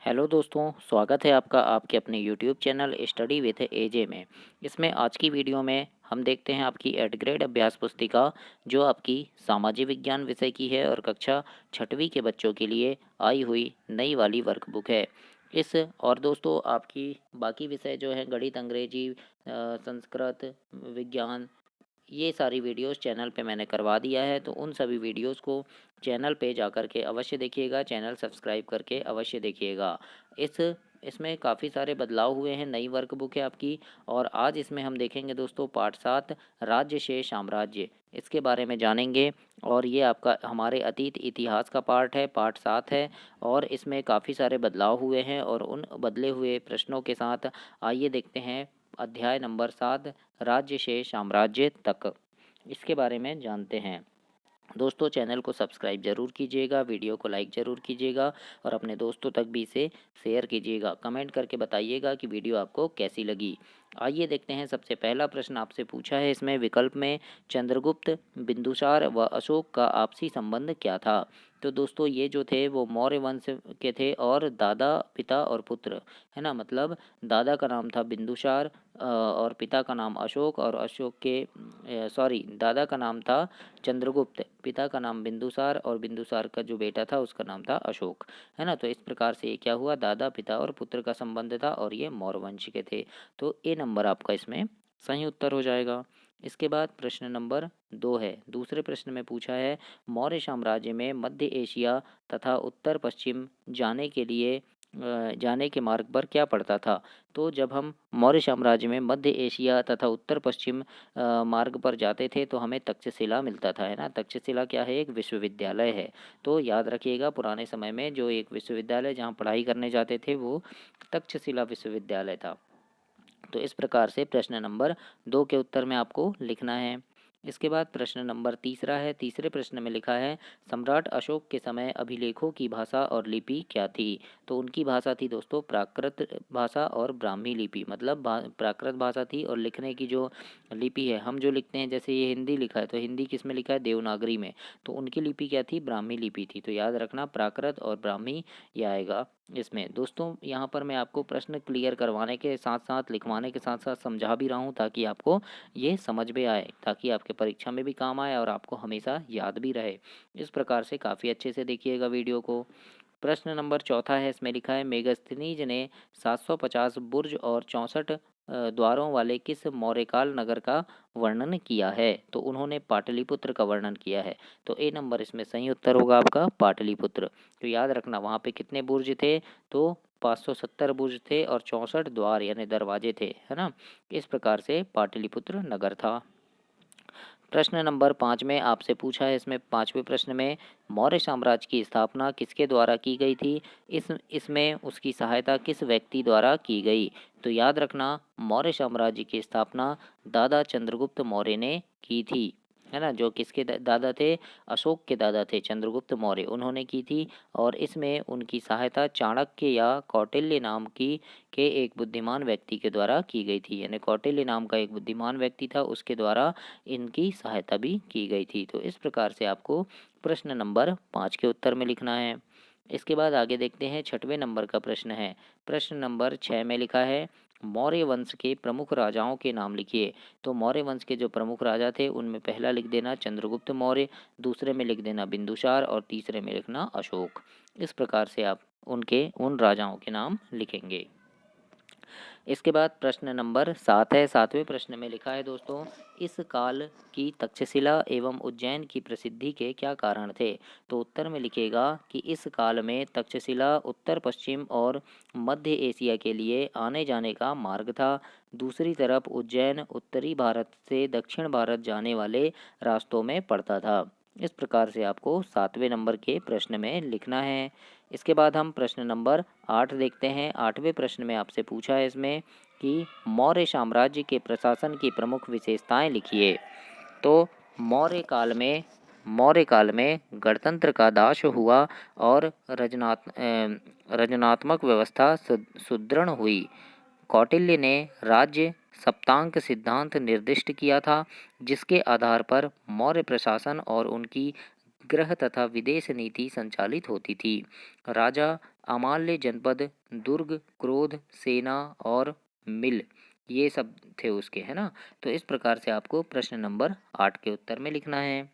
Hello दोस्तों, स्वागत है आपका आपके अपने यूट्यूब चैनल स्टडी विथ एजे में। इसमें आज की वीडियो में हम देखते हैं आपकी एट ग्रेड अभ्यास पुस्तिका, जो आपकी सामाजिक विज्ञान विषय की है और कक्षा छठवीं के बच्चों के लिए आई हुई नई वाली वर्कबुक है। इस और दोस्तों आपकी बाकी विषय जो है गणित, अंग्रेजी, संस्कृत, विज्ञान, ये सारी वीडियोस चैनल पे मैंने करवा दिया है, तो उन सभी वीडियोस को चैनल पे जा कर के अवश्य देखिएगा, चैनल सब्सक्राइब करके अवश्य देखिएगा। इस इसमें काफ़ी सारे बदलाव हुए हैं, नई वर्कबुक है आपकी। और आज इसमें हम देखेंगे दोस्तों पाठ 7, राज्य से साम्राज्य, इसके बारे में जानेंगे। और ये आपका हमारे अतीत इतिहास का पार्ट है, पाठ 7 है। और इसमें काफ़ी सारे बदलाव हुए हैं और उन बदले हुए प्रश्नों के साथ आइए देखते हैं अध्याय नंबर 7, राज्य से साम्राज्य तक, इसके बारे में जानते हैं। दोस्तों चैनल को सब्सक्राइब जरूर कीजिएगा, वीडियो को लाइक ज़रूर कीजिएगा और अपने दोस्तों तक भी इसे शेयर कीजिएगा। कमेंट करके बताइएगा कि वीडियो आपको कैसी लगी। आइए देखते हैं, सबसे पहला प्रश्न आपसे पूछा है इसमें विकल्प में, चंद्रगुप्त, बिंदुसार व अशोक का आपसी संबंध क्या था। तो दोस्तों ये जो थे वो मौर्य वंश के थे और दादा, पिता और पुत्र, है ना। मतलब दादा का नाम था बिंदुसार और पिता का नाम अशोक, और अशोक के सॉरी दादा का नाम था चंद्रगुप्त, पिता का नाम बिंदुसार और बिंदुसार का जो बेटा था उसका नाम था अशोक, है ना। तो इस प्रकार से ये क्या हुआ, दादा, पिता और पुत्र का संबंध था और ये मौर्य वंश के थे। तो ए नंबर आपका इसमें सही उत्तर हो जाएगा। इसके बाद प्रश्न नंबर 2 है। दूसरे प्रश्न में पूछा है, मौर्य साम्राज्य में मध्य एशिया तथा उत्तर पश्चिम जाने के मार्ग पर क्या पड़ता था। तो जब हम मौर्य साम्राज्य में मध्य एशिया तथा उत्तर पश्चिम मार्ग पर जाते थे तो हमें तक्षशिला मिलता था, है ना। तक्षशिला क्या है, एक विश्वविद्यालय है। तो याद रखिएगा, पुराने समय में जो एक विश्वविद्यालय जहाँ पढ़ाई करने जाते थे वो तक्षशिला विश्वविद्यालय था। तो इस प्रकार से प्रश्न नंबर 2 के उत्तर में आपको लिखना है। इसके बाद प्रश्न नंबर तीसरा है। तीसरे प्रश्न में लिखा है, सम्राट अशोक के समय अभिलेखों की भाषा और लिपि क्या थी। तो उनकी भाषा थी दोस्तों प्राकृत भाषा और ब्राह्मी लिपि। मतलब प्राकृत भाषा थी और लिखने की जो लिपि है, हम जो लिखते हैं, जैसे ये हिंदी लिखा है तो हिंदी किस में लिखा है, देवनागरी में। तो उनकी लिपि क्या थी, ब्राह्मी लिपि थी। तो याद रखना प्राकृत और ब्राह्मी ये आएगा इसमें। दोस्तों यहाँ पर मैं आपको प्रश्न क्लियर करवाने के साथ साथ, लिखवाने के साथ साथ समझा भी रहा हूँ ताकि आपको ये समझ में आए, ताकि आपके परीक्षा में भी काम आए और आपको हमेशा याद भी रहे। इस प्रकार से काफ़ी अच्छे से देखिएगा वीडियो को। प्रश्न नंबर चौथा है। इसमें लिखा है, मेगस्थनीज ने 750 बुर्ज और 64 द्वारों वाले किस मौर्यकाल नगर का वर्णन किया है। तो उन्होंने पाटलिपुत्र का वर्णन किया है। तो ए नंबर इसमें सही उत्तर होगा आपका पाटलिपुत्र। तो याद रखना वहाँ पे कितने बुर्ज थे, तो 570 बुर्ज थे और 64 द्वार यानी दरवाजे थे, है ना। इस प्रकार से पाटलिपुत्र नगर था। प्रश्न नंबर 5 में आपसे पूछा है, इसमें पाँचवें प्रश्न में, मौर्य साम्राज्य की स्थापना किसके द्वारा की गई थी। इसमें उसकी सहायता किस व्यक्ति द्वारा की गई। तो याद रखना, मौर्य साम्राज्य की स्थापना दादा चंद्रगुप्त मौर्य ने की थी, है ना। जो किसके दादा थे, अशोक के दादा थे चंद्रगुप्त मौर्य, उन्होंने की थी। और इसमें उनकी सहायता चाणक्य या कौटिल्य नाम की के एक बुद्धिमान व्यक्ति के द्वारा की गई थी, यानी कौटिल्य नाम का एक बुद्धिमान व्यक्ति था, उसके द्वारा इनकी सहायता भी की गई थी। तो इस प्रकार से आपको प्रश्न नंबर 5 के उत्तर में लिखना है। इसके बाद आगे देखते हैं, छठवें नंबर का प्रश्न है। प्रश्न नंबर 6 में लिखा है, मौर्य वंश के प्रमुख राजाओं के नाम लिखिए। तो मौर्य वंश के जो प्रमुख राजा थे उनमें पहला लिख देना चंद्रगुप्त मौर्य, दूसरे में लिख देना बिंदुसार और तीसरे में लिखना अशोक। इस प्रकार से आप उनके उन राजाओं के नाम लिखेंगे। इसके बाद प्रश्न नंबर 7 है। 7वें प्रश्न में लिखा है दोस्तों, इस काल की तक्षशिला एवं उज्जैन की प्रसिद्धि के क्या कारण थे। तो उत्तर में लिखेगा कि इस काल में तक्षशिला उत्तर पश्चिम और मध्य एशिया के लिए आने जाने का मार्ग था। दूसरी तरफ उज्जैन उत्तरी भारत से दक्षिण भारत जाने वाले रास्तों में पड़ता था। इस प्रकार से आपको 7वें नंबर के प्रश्न में लिखना है। इसके बाद हम प्रश्न नंबर 8 देखते हैं। 8वें प्रश्न में आपसे पूछा है इसमें कि मौर्य साम्राज्य के प्रशासन की प्रमुख विशेषताएं लिखिए। तो मौर्य काल में गणतंत्र का दास हुआ और रचनात्मक व्यवस्था सुदृढ़ हुई। कौटिल्य ने राज्य सप्तांक सिद्धांत निर्दिष्ट किया था, जिसके आधार पर मौर्य प्रशासन और उनकी गृह तथा विदेश नीति संचालित होती थी। राजा अमाल्य जनपद, दुर्ग, क्रोध, सेना और मिल, ये सब थे उसके, है ना। तो इस प्रकार से आपको प्रश्न नंबर 8 के उत्तर में लिखना है।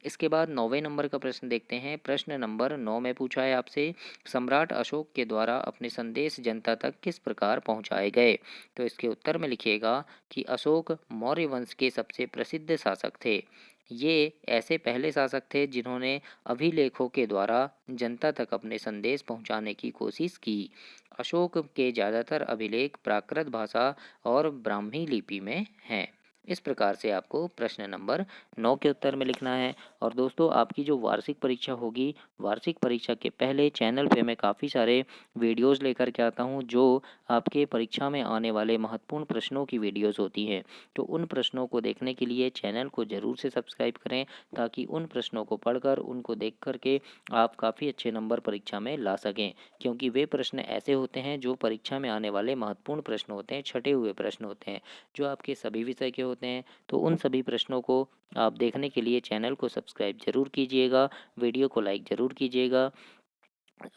इसके बाद 9वें नंबर का प्रश्न देखते हैं। प्रश्न नंबर 9 में पूछा है आपसे, सम्राट अशोक के द्वारा अपने संदेश जनता तक किस प्रकार पहुंचाए गए। तो इसके उत्तर में लिखिएगा कि अशोक मौर्य वंश के सबसे प्रसिद्ध शासक थे। ये ऐसे पहले शासक थे जिन्होंने अभिलेखों के द्वारा जनता तक अपने संदेश पहुंचाने की कोशिश की। अशोक के ज़्यादातर अभिलेख प्राकृत भाषा और ब्राह्मी लिपि में हैं। इस प्रकार से आपको प्रश्न नंबर 9 के उत्तर में लिखना है। और दोस्तों, आपकी जो वार्षिक परीक्षा होगी, वार्षिक परीक्षा के पहले चैनल पे मैं काफ़ी सारे वीडियोस लेकर के आता हूँ जो आपके परीक्षा में आने वाले महत्वपूर्ण प्रश्नों की वीडियोस होती हैं। तो उन प्रश्नों को देखने के लिए चैनल को ज़रूर से सब्सक्राइब करें, ताकि उन प्रश्नों को पढ़कर उनको देख कर के आप काफ़ी अच्छे नंबर परीक्षा में ला सकें। क्योंकि वे प्रश्न ऐसे होते हैं जो परीक्षा में आने वाले महत्वपूर्ण प्रश्न होते हैं, छटे हुए प्रश्न होते हैं, जो आपके सभी विषय के होते हैं। तो उन सभी प्रश्नों को आप देखने के लिए चैनल को सब्सक्राइब जरूर कीजिएगा, वीडियो को लाइक ज़रूर कीजिएगा।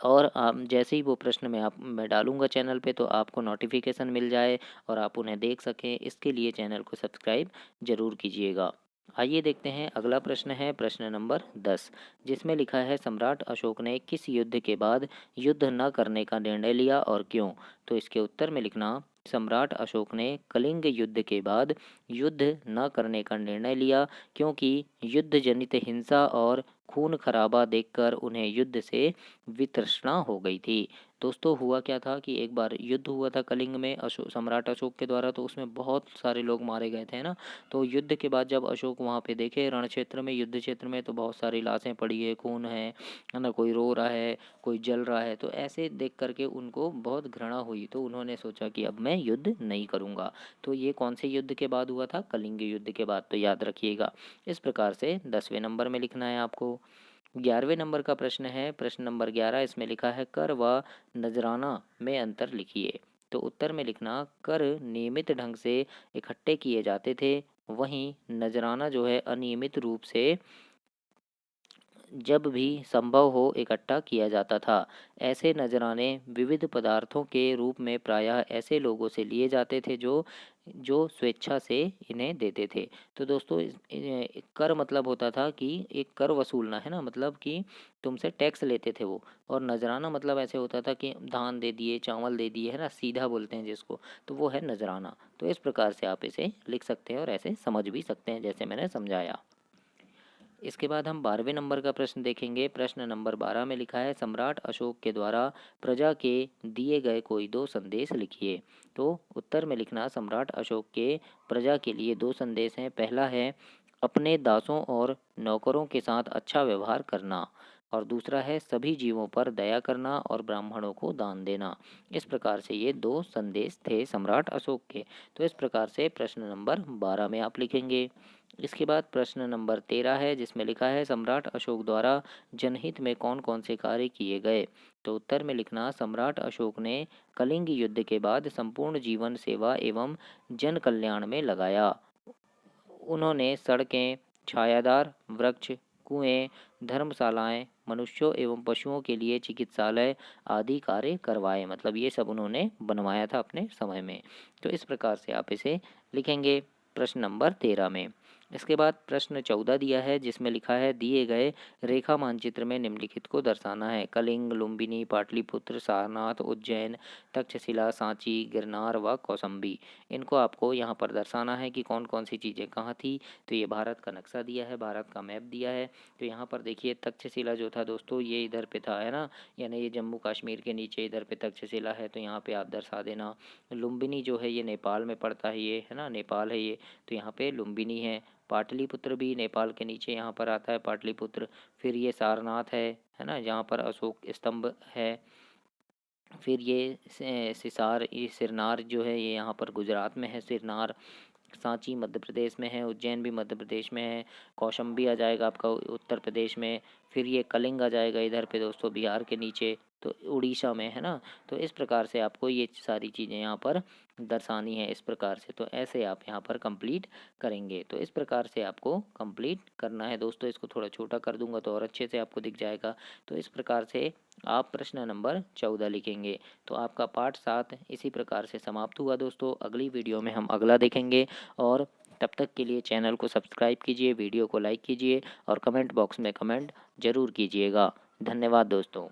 और आप जैसे ही वो प्रश्न मैं डालूंगा चैनल पे, तो आपको नोटिफिकेशन मिल जाए और आप उन्हें देख सकें, इसके लिए चैनल को सब्सक्राइब जरूर कीजिएगा। आइए देखते हैं, अगला प्रश्न है प्रश्न नंबर 10, जिसमें लिखा है, सम्राट अशोक ने किस युद्ध के बाद युद्ध न करने का निर्णय लिया और क्यों। तो इसके उत्तर में लिखना, सम्राट अशोक ने कलिंग युद्ध के बाद युद्ध न करने का निर्णय लिया, क्योंकि युद्ध जनित हिंसा और खून खराबा देखकर उन्हें युद्ध से वितृष्णा हो गई थी। दोस्तों, हुआ क्या था कि एक बार युद्ध हुआ था कलिंग में सम्राट अशोक के द्वारा, तो उसमें बहुत सारे लोग मारे गए थे ना। तो युद्ध के बाद जब अशोक वहाँ पे देखे रण क्षेत्र में, युद्ध क्षेत्र में, तो बहुत सारी लाशें पड़ी है, खून है ना, कोई रो रहा है, कोई जल रहा है। तो ऐसे देख करके उनको बहुत घृणा हुई, तो उन्होंने सोचा कि अब मैं युद्ध नहीं करूँगा। तो ये कौन से युद्ध के बाद हुआ था? कलिंग युद्ध के बाद, तो याद रखिएगा। इस प्रकार से 10वें नंबर में लिखना है आपको। 11वें नंबर का प्रश्न है, प्रश्न नंबर 11, इसमें लिखा है, कर व नजराना में अंतर लिखिए। तो उत्तर में लिखना, कर नियमित ढंग से इकट्ठे किए जाते थे, वहीं नजराना जो है अनियमित रूप से जब भी संभव हो इकट्ठा किया जाता था। ऐसे नजराने विविध पदार्थों के रूप में प्रायः ऐसे लोगों से लिए जाते थे जो जो स्वेच्छा से इन्हें देते थे। तो दोस्तों, कर मतलब होता था कि एक कर वसूलना, है ना, मतलब कि तुमसे टैक्स लेते थे वो। और नजराना मतलब ऐसे होता था कि धान दे दिए, चावल दे दिए, है ना, सीधा बोलते हैं जिसको, तो वो है नजराना। तो इस प्रकार से आप इसे लिख सकते हैं और ऐसे समझ भी सकते हैं, जैसे मैंने समझाया। इसके बाद हम 12वें नंबर का प्रश्न देखेंगे। प्रश्न नंबर 12 में लिखा है, सम्राट अशोक के द्वारा प्रजा के दिए गए कोई दो संदेश लिखिए। तो उत्तर में लिखना, सम्राट अशोक के प्रजा के लिए दो संदेश हैं। पहला है, अपने दासों और नौकरों के साथ अच्छा व्यवहार करना, और दूसरा है, सभी जीवों पर दया करना और ब्राह्मणों को दान देना। इस प्रकार से ये दो संदेश थे सम्राट अशोक के। तो इस प्रकार से प्रश्न नंबर 12 में आप लिखेंगे। इसके बाद प्रश्न नंबर 13 है, जिसमें लिखा है, सम्राट अशोक द्वारा जनहित में कौन कौन से कार्य किए गए। तो उत्तर में लिखना, सम्राट अशोक ने कलिंग युद्ध के बाद संपूर्ण जीवन सेवा एवं जन कल्याण में लगाया। उन्होंने सड़कें, छायादार वृक्ष, कुएं, धर्मशालाएं, मनुष्यों एवं पशुओं के लिए चिकित्सालय आदि कार्य करवाए। मतलब ये सब उन्होंने बनवाया था अपने समय में। तो इस प्रकार से आप इसे लिखेंगे प्रश्न नंबर 13 में। इसके बाद प्रश्न 14 दिया है, जिसमें लिखा है, दिए गए रेखा मानचित्र में निम्नलिखित को दर्शाना है। कलिंग, लुम्बिनी, पाटलिपुत्र, सारनाथ, उज्जैन, तक्षशिला, सांची, गिरनार व कौशाम्बी। इनको आपको यहाँ पर दर्शाना है कि कौन कौन सी चीज़ें कहाँ थी। तो ये भारत का नक्शा दिया है, भारत का मैप दिया है। तो यहाँ पर देखिए, तक्षशिला जो था दोस्तों, ये इधर पे था, है ना, यानी ये जम्मू कश्मीर के नीचे इधर पे तक्षशिला है, तो यहाँ पे आप दर्शा देना। लुम्बिनी जो है ये नेपाल में पड़ता है, ये है ना, नेपाल है ये, तो यहाँ पे लुम्बिनी है। पाटलिपुत्र भी नेपाल के नीचे यहाँ पर आता है, पाटलिपुत्र। फिर ये सारनाथ है ना, जहाँ पर अशोक स्तंभ है। फिर ये सिसार, ये सिरनार जो है, ये यहाँ पर गुजरात में है, सिरनार। सांची मध्य प्रदेश में है, उज्जैन भी मध्य प्रदेश में है, कौशाम्बी आ जाएगा आपका उत्तर प्रदेश में। फिर ये कलिंग आ जाएगा इधर पे दोस्तों, बिहार के नीचे। तो उड़ीसा में, है ना। तो इस प्रकार से आपको ये सारी चीज़ें यहाँ पर दर्शानी है इस प्रकार से। तो ऐसे आप यहाँ पर कंप्लीट करेंगे। तो इस प्रकार से आपको कंप्लीट करना है दोस्तों। इसको थोड़ा छोटा कर दूंगा तो और अच्छे से आपको दिख जाएगा। तो इस प्रकार से आप प्रश्न नंबर 14 लिखेंगे। तो आपका पाठ 7 इसी प्रकार से समाप्त हुआ दोस्तों। अगली वीडियो में हम अगला देखेंगे। और तब तक के लिए चैनल को सब्सक्राइब कीजिए, वीडियो को लाइक कीजिए और कमेंट बॉक्स में कमेंट ज़रूर कीजिएगा। धन्यवाद दोस्तों।